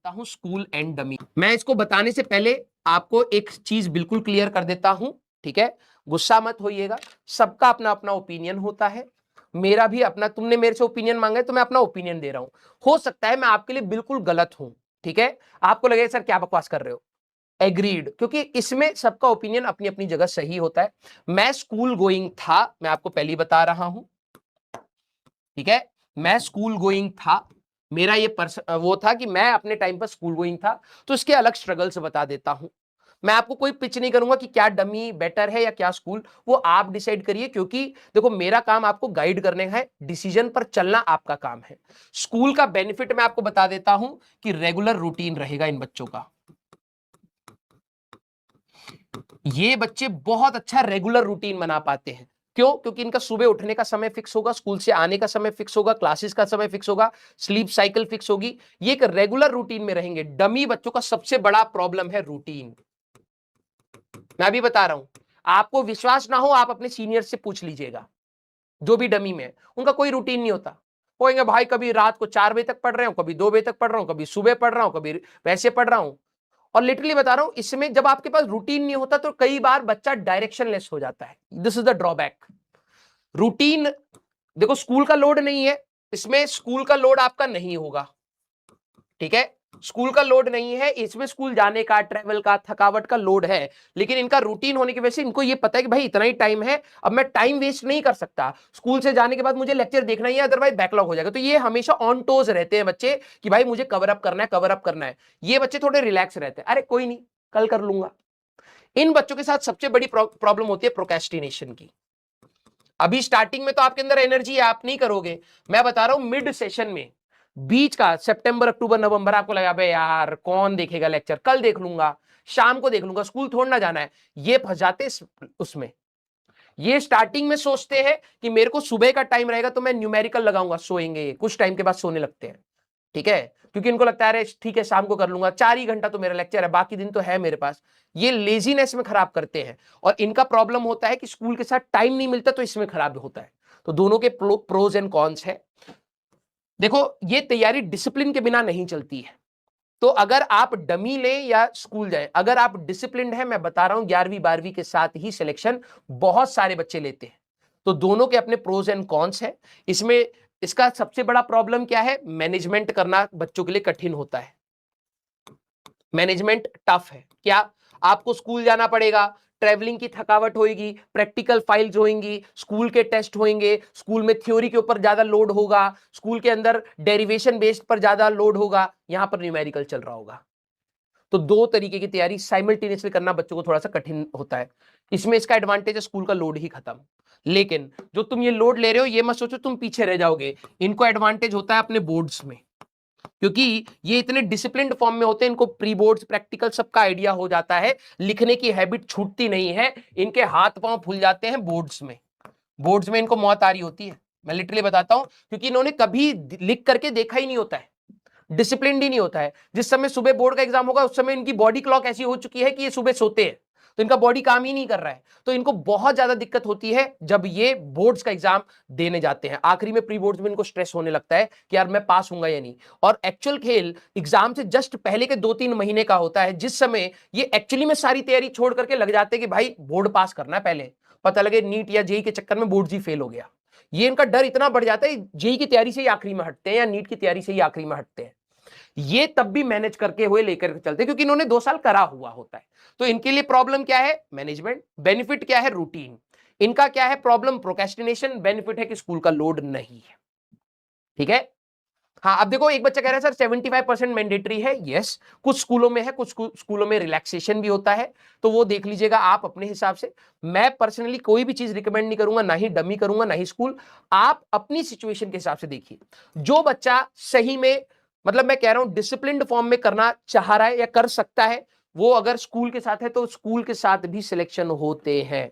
बताता हूं school and dummy. मैं इसको बताने से पहले आपको एक चीज बिल्कुल क्लियर कर देता हूं, ठीक है? गुस्सा मत होइएगा, सबका अपना अपना ओपिनियन होता है, मेरा भी अपना। तुमने मेरे से ओपिनियन मांगा है तो मैं अपना ओपिनियन दे रहा हूं। हो सकता है मैं आपके लिए बिल्कुल गलत हूं, ठीक है? आपको लगेगा सर क्या बकवास कर रहे हो, एग्रीड, क्योंकि इसमें सबका ओपिनियन अपनी अपनी जगह सही होता है। मैं स्कूल गोइंग था, मैं आपको पहले ही बता रहा हूं, ठीक है? मैं स्कूल गोइंग था, मेरा ये वो था कि मैं अपने टाइम पर स्कूल गोइंग था, तो इसके अलग स्ट्रगल्स बता देता हूं। मैं आपको कोई पिच नहीं करूंगा कि क्या डमी बेटर है या क्या स्कूल, वो आप डिसाइड करिए, क्योंकि देखो मेरा काम आपको गाइड करने का है, डिसीजन पर चलना आपका काम है। स्कूल का बेनिफिट मैं आपको बता देता हूं कि रेगुलर रूटीन रहेगा इन बच्चों का। ये बच्चे बहुत अच्छा रेगुलर रूटीन बना पाते हैं। क्यों? क्योंकि इनका सुबह उठने का समय फिक्स होगा, स्कूल से आने का समय फिक्स होगा, क्लासेस का समय फिक्स होगा, स्लीप साइकिल फिक्स होगी, ये एक रेगुलर रूटीन में रहेंगे। डमी बच्चों का सबसे बड़ा प्रॉब्लम है रूटीन। मैं अभी बता रहा हूं, आपको विश्वास ना हो आप अपने सीनियर से पूछ लीजिएगा, जो भी डमी में है, उनका कोई रूटीन नहीं होता। कहेंगे भाई कभी रात को 4 बजे तक पढ़ रहे हो, कभी 2 बजे तक पढ़ रहा हूं, कभी सुबह पढ़ रहा हूं, कभी वैसे पढ़ रहा हूं। और लिटरली बता रहा हूं, इसमें जब आपके पास रूटीन नहीं होता तो कई बार बच्चा डायरेक्शनलेस हो जाता है। This is the drawback. Routine, देखो स्कूल का लोड नहीं है इसमें, स्कूल का लोड आपका नहीं होगा, ठीक है? स्कूल का लोड नहीं है इसमें, स्कूल जाने का, ट्रेवल का, थकावट का लोड है। लेकिन इनका रूटीन होने की वजह से इनको ये पता है कि भाई इतना ही टाइम है, अब मैं टाइम वेस्ट नहीं कर सकता, स्कूल से जाने के बाद मुझे लेक्चर देखना ही है, अदरवाइज बैकलॉग हो जाएगा। तो ये हमेशा ऑन टोज रहते हैं बच्चे कि भाई मुझे कवर अप करना है, कवर अप करना है। ये बच्चे थोड़े रिलैक्स रहते हैं, अरे कोई नहीं कल कर लूंगा। इन बच्चों के साथ सबसे बड़ी प्रॉब्लम होती है प्रोक्रेस्टिनेशन की। अभी स्टार्टिंग में तो आपके अंदर एनर्जी है, आप नहीं करोगे। मैं बता रहा हूं मिड सेशन में, बीच का सितंबर अक्टूबर नवंबर, आपको लगा बे यार कौन देखेगा लेक्चर, कल देख लूंगा, शाम को देख लूंगा, स्कूल थोड़ा ना जाना है, ये फंस जाते उसमें। ये स्टार्टिंग में सोचते हैं कि मेरे को सुबह का टाइम रहेगा तो मैं न्यूमेरिकल लगाऊंगा, सोएंगे, कुछ टाइम के बाद सोने लगते हैं, ठीक है? क्योंकि इनको लगता है अरे ठीक है शाम को कर लूंगा, 4 ही घंटा तो मेरा लेक्चर है, बाकी दिन तो है मेरे पास। ये लेजीनेस में खराब करते हैं। और इनका प्रॉब्लम होता है कि स्कूल के साथ टाइम नहीं मिलता, तो इसमें खराब होता है। तो दोनों के प्रोज एंड कॉन्स है। देखो ये तैयारी डिसिप्लिन के बिना नहीं चलती है। तो अगर आप डमी लें या स्कूल जाएं, अगर आप डिसिप्लिन है, मैं बता रहा हूं 11वीं 12वीं के साथ ही सिलेक्शन बहुत सारे बच्चे लेते हैं। तो दोनों के अपने प्रोज एंड कॉन्स है इसमें। इसका सबसे बड़ा प्रॉब्लम क्या है? मैनेजमेंट करना बच्चों के लिए कठिन होता है। मैनेजमेंट टफ है। क्या? आपको स्कूल जाना पड़ेगा, ट्रैवलिंग की थकावट होगी, प्रैक्टिकल फाइल्स होंगी, स्कूल के टेस्ट होंगे, स्कूल में थ्योरी के ऊपर ज्यादा लोड होगा, स्कूल के अंदर डेरिवेशन बेस्ड पर ज्यादा लोड होगा, यहां पर न्यूमेरिकल चल रहा होगा। तो दो तरीके की तैयारी साइमल्टेनियसली करना बच्चों को थोड़ा सा कठिन होता है। इसमें इसका एडवांटेज है स्कूल का लोड ही खत्म। लेकिन जो तुम ये लोड ले रहे हो, ये मत सोचो तुम पीछे रह जाओगे। इनको एडवांटेज होता है अपने बोर्ड्स में, क्योंकि ये इतने डिसिप्लिन्ड फॉर्म में होते हैं, इनको प्री बोर्ड्स प्रैक्टिकल सबका आइडिया हो जाता है, लिखने की हैबिट छूटती नहीं है, इनके हाथ पांव फूल जाते हैं बोर्ड्स में। बोर्ड्स में इनको मौत आ रही होती है, मैं लिटरली बताता हूं, क्योंकि इन्होंने कभी लिख करके देखा ही नहीं होता है, डिसिप्लिन ही नहीं होता है। जिस समय सुबह बोर्ड का एग्जाम होगा उस समय इनकी बॉडी क्लॉक ऐसी हो चुकी है कि ये सुबह सोते हैं, तो इनका बॉडी काम ही नहीं कर रहा है। तो इनको बहुत ज्यादा दिक्कत होती है जब ये बोर्ड्स का एग्जाम देने जाते हैं। आखिरी में प्री बोर्ड्स में इनको स्ट्रेस होने लगता है कि यार मैं पास होऊंगा या नहीं। और एक्चुअल खेल एग्जाम से जस्ट पहले के 2-3 महीने का होता है, जिस समय ये एक्चुअली में सारी तैयारी छोड़ करके लग जाते हैं कि भाई बोर्ड पास करना है, पहले पता लगे नीट या जेई के चक्कर में बोर्ड जी फेल हो गया। ये इनका डर इतना बढ़ जाता है, जेई की तैयारी से ही आखिरी में हटते हैं या नीट की तैयारी से ही आखिरी में हटते हैं। ये तब भी मैनेज करके हुए लेकर चलते, क्योंकि इन्होंने 2 साल करा हुआ होता है। तो इनके लिए प्रॉब्लम क्या है? मैनेजमेंट। बेनिफिट क्या है? रूटीन। इनका क्या है प्रॉब्लम? प्रोक्रेस्टिनेशन। बेनिफिट है कि स्कूल का लोड नहीं है, ठीक है? हाँ, अब देखो एक बच्चा कह रहा है सर 75% मैंडेटरी है। यस, कुछ स्कूलों में है, कुछ स्कूलों में रिलैक्सेशन भी होता है, तो वो देख लीजिएगा आप अपने हिसाब से। मैं पर्सनली कोई भी चीज रिकमेंड नहीं करूंगा, ना ही डमी करूंगा, ना ही स्कूल। आप अपनी सिचुएशन के हिसाब से देखिए। जो बच्चा सही में, मतलब मैं कह रहा हूं डिसिप्लिन्ड फॉर्म में करना चाह रहा है या कर सकता है, वो अगर स्कूल के साथ है तो स्कूल के साथ भी सिलेक्शन होते हैं।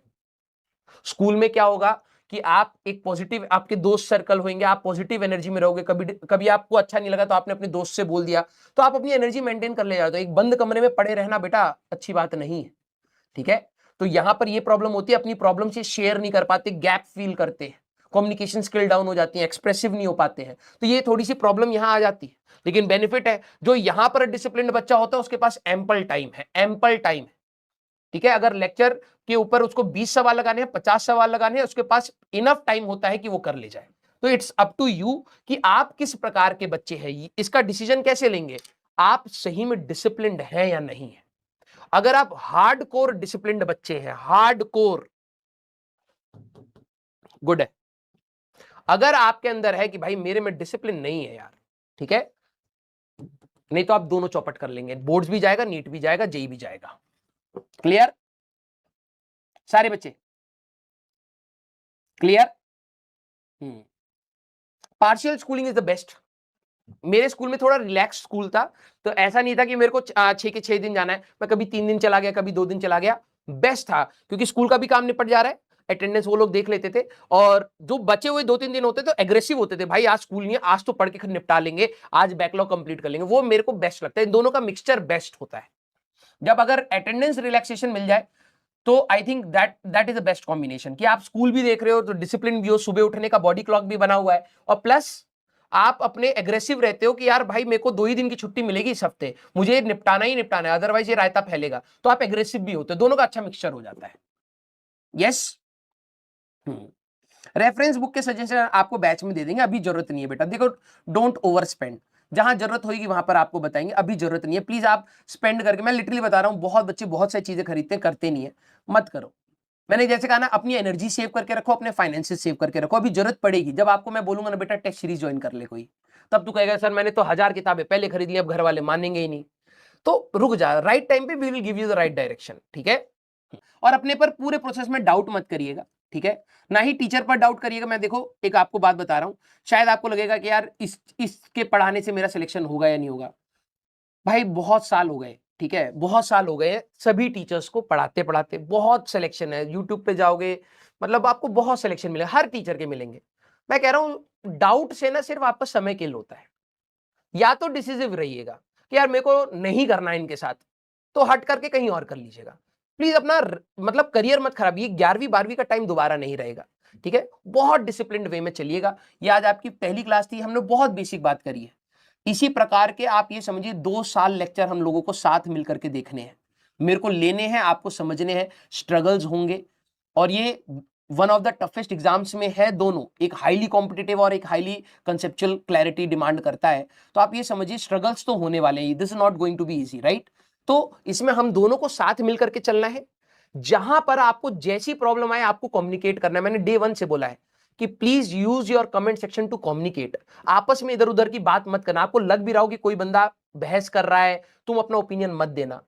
स्कूल में क्या होगा कि आप एक पॉजिटिव, आपके दोस्त सर्कल होंगे, आप पॉजिटिव एनर्जी में रहोगे। कभी कभी आपको अच्छा नहीं लगा तो आपने अपने दोस्त से बोल दिया, तो आप अपनी एनर्जी मेंटेन कर ले जाते हो। एक बंद कमरे में पड़े रहना बेटा अच्छी बात नहीं है, ठीक है? तो यहां पर ये प्रॉब्लम होती है, अपनी प्रॉब्लम से शेयर नहीं कर पाते, गैप फील करते हैं। कम्युनिकेशन स्किल डाउन हो जाती है, एक्सप्रेसिव नहीं हो पाते हैं, तो ये थोड़ी सी प्रॉब्लम यहां आ जाती है। लेकिन बेनिफिट है, जो यहां पर डिसिप्लिन्ड बच्चा होता है उसके पास एम्पल टाइम है, एम्पल टाइम है, ठीक है। अगर लेक्चर के ऊपर उसको 20 सवाल लगाने हैं, 50 सवाल लगाने हैं, उसके पास इनफ टाइम होता है कि वो कर ले जाए। तो इट्स अप टू यू कि आप किस प्रकार के बच्चे हैं, इसका डिसीजन कैसे लेंगे, आप सही में डिसिप्लिन्ड हैं या नहीं है। अगर आप हार्ड कोर डिसिप्लिन्ड बच्चे हैं, हार्ड कोर, गुड है। अगर आपके अंदर है कि भाई मेरे में डिसिप्लिन नहीं है यार, ठीक है, नहीं तो आप दोनों चौपट कर लेंगे, बोर्ड्स भी जाएगा, नीट भी जाएगा, जेई भी जाएगा। क्लियर सारे बच्चे, clear. Partial schooling is the best. मेरे स्कूल में थोड़ा रिलैक्स स्कूल था, तो ऐसा नहीं था कि मेरे को 6 के 6 दिन जाना है, मैं कभी 3 दिन चला गया, कभी 2 दिन चला गया, बेस्ट था, क्योंकि स्कूल का भी काम निपट जा रहा है, अटेंडेंस वो लोग देख लेते थे, और जो बचे हुए 2-3 दिन होते थे एग्रेसिव होते थे, भाई आज स्कूल नहीं है, आज तो पढ़ के निपटा लेंगे, आज बैकलॉग कंप्लीट कर लेंगे, वो मेरे को बेस्ट लगता है। इन दोनों का मिक्सचर बेस्ट होता है। जब अगर अटेंडेंस रिलैक्सेशन मिल जाए तो I think that is the best combination, कि आप स्कूल भी देख रहे हो तो डिसिप्लिन भी हो, सुबह उठने का बॉडी क्लॉक भी बना हुआ है, और प्लस आप अपने एग्रेसिव रहते हो कि यार भाई मेरे को 2 ही दिन की छुट्टी मिलेगी इस हफ्ते, मुझे निपटाना ही निपटाना है, अदरवाइज ये रायता फैलेगा, तो आप एग्रेसिव भी होते हो, दोनों का अच्छा मिक्सचर हो जाता है। यस। रेफरेंस बुक के सजेशन आपको बैच में दे देंगे, अभी जरूरत नहीं है बेटा। देखो, डोंट ओवर स्पेंड, जहां जरूरत होगी वहां पर आपको बताएंगे, अभी जरूरत नहीं है। प्लीज आप स्पेंड करके, मैं लिटरली बता रहा हूं, बहुत बच्चे बहुत सारी चीजें खरीदते हैं, करते नहीं है, मत करो। मैंने जैसे कहा ना, अपनी एनर्जी सेव करके रखो, अपने फाइनेंसेस सेव करके रखो, अभी जरूरत पड़ेगी। जब आपको मैं बोलूंगा ना बेटा टेस्ट सीरीज ज्वाइन कर ले कोई, तब तू कहेगा सर मैंने तो 1000 किताबें पहले खरीद ली, अब घर वाले मानेंगे ही नहीं। तो रुक जा, राइट टाइम पे we will give you the right direction, ठीक है। और अपने पर पूरे प्रोसेस में डाउट मत करिएगा, ठीक है, ना ही टीचर पर डाउट करिएगा। मैं देखो एक आपको बात बता रहा हूं, शायद आपको लगेगा कि यार इसके पढ़ाने से मेरा सिलेक्शन होगा या नहीं होगा। भाई बहुत साल हो गए, ठीक है, बहुत साल हो गए सभी टीचर्स को पढ़ाते पढ़ाते, बहुत सिलेक्शन है, यूट्यूब पे जाओगे मतलब आपको बहुत सिलेक्शन मिलेगा, हर टीचर के मिलेंगे। मैं कह रहा हूं डाउट से ना सिर्फ आपका समय किल होता है। या तो डिसिसिव रहिएगा कि यार मेरे को नहीं करना है इनके साथ, तो हट करके कहीं और कर लीजिएगा। प्लीज अपना मतलब करियर मत खराब, ये 11वीं 12वीं का टाइम दोबारा नहीं रहेगा, ठीक है। बहुत डिसिप्लिन्ड वे में चलिएगा। ये आज आपकी पहली क्लास थी, हमने बहुत बेसिक बात करी है। इसी प्रकार के आप ये समझिए 2 साल लेक्चर हम लोगों को साथ मिलकर के देखने हैं, मेरे को लेने हैं, आपको समझने हैं, स्ट्रगल्स होंगे, और ये one of the toughest exams में है दोनों, एक हाईली कॉम्पिटिटिव और एक हाईली कंसेप्चुअल क्लैरिटी डिमांड करता है। तो आप ये समझिए स्ट्रगल्स तो होने वाले हैं, this is not going to be easy, right. तो इसमें हम दोनों को साथ मिलकर के चलना है। जहां पर आपको जैसी प्रॉब्लम आए आपको कम्युनिकेट करना है। मैंने डे 1 से बोला है कि please use your comment section two communicate. आपस में इधर उधर की बात मत करना। आपको लग भी रहा हो कि कोई बंदा बहस कर रहा है, तुम अपना ओपिनियन मत देना।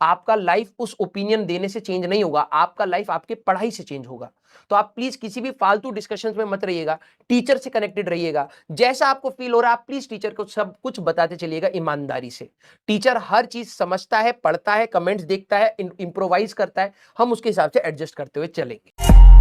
आपका लाइफ उस ओपिनियन देने से चेंज नहीं होगा, आपका लाइफ आपके पढ़ाई से चेंज होगा। तो आप प्लीज किसी भी फालतू डिस्कशंस में मत रहिएगा, टीचर से कनेक्टेड रहिएगा। जैसा आपको फील हो रहा है आप प्लीज टीचर को सब कुछ बताते चलिएगा ईमानदारी से। टीचर हर चीज समझता है, पढ़ता है, कमेंट्स देखता है, इंप्रोवाइज करता है, हम उसके हिसाब से एडजस्ट करते हुए चलेंगे।